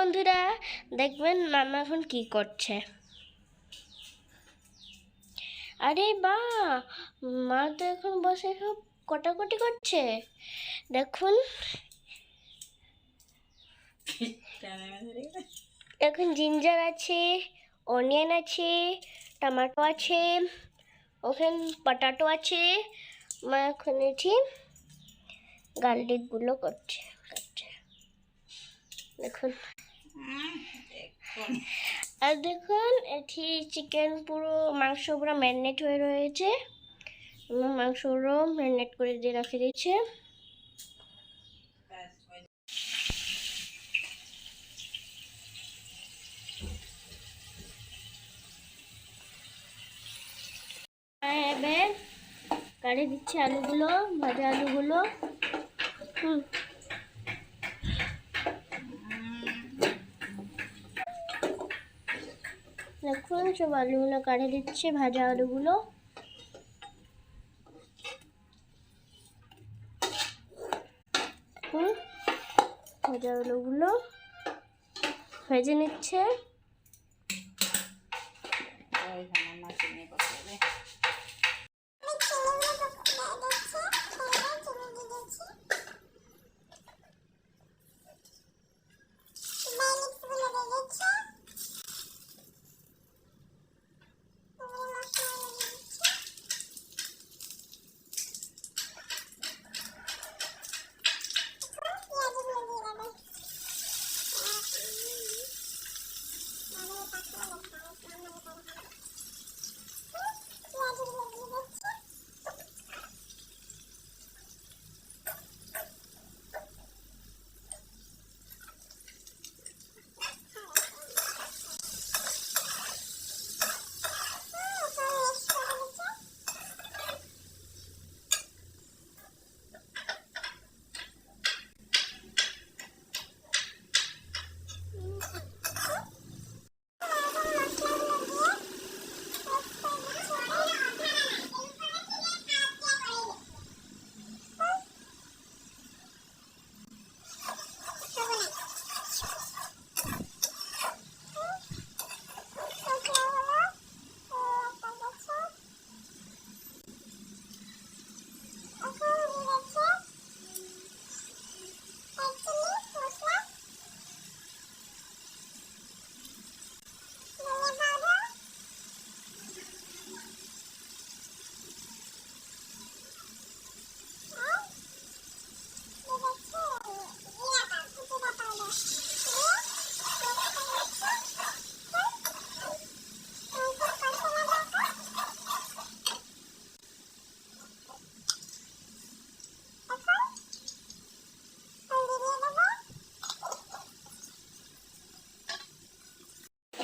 বন্ধুরা দেখবেন মামা এখন কি করছে। আরে বাহ, মা তো এখন বসে সব কটাকটি করছে। দেখুন এখন জিঞ্জার আছে, অনিয়ন আছে, টমেটো আছে, ওখানে পটাটো আছে। মা এখন এটি গার্লিকগুলো করছে। দেখুন আর দেখুন এটি চিকেন পুরো মাংস পুরো ম্যারিনেট হয়ে রয়েছে। মাংসগুলো ম্যারিনেট করে দিয়ে রেখে দিয়েছে। এবার কাটে দিচ্ছে আলুগুলো, ভাজা আলুগুলো। দেখুন সব আলুগুলো কাটে দিচ্ছে, ভাজা আলুগুলো। ভাজা আলুগুলো ভেজে নিচ্ছে।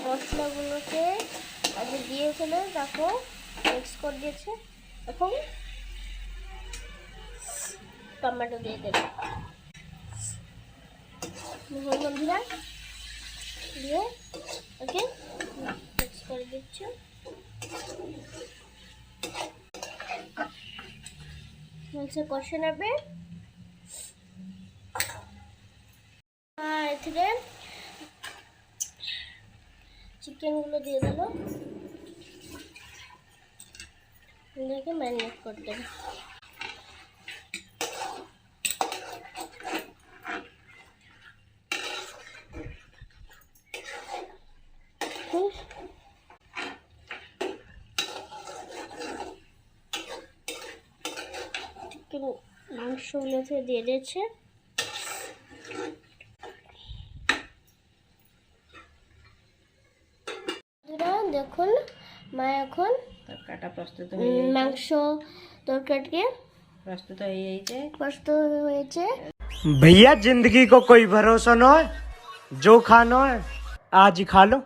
মশলাগুলোকে আগে দিয়ে ফেলে তারপর মিক্স করে দিয়েছে। এখন টমেটো দিয়ে দেবে বন্ধুরা, দিয়ে ওকে মিক্স করে দিচ্ছে। কষে নেবে। এতে চিকেনগুলো দিয়ে দিল, এগুলোকে ম্যারিনেট করে দেবে। চিকেন মাংসগুলোতে দিয়ে দিয়েছে। দেখুন মা এখন তরকারিটা প্রস্তুত মাংস তরকারি প্রস্তুত হয়েছে। भैया जिंदगी को कोई भरोसा न है, जो खाना है आज ही खा लो।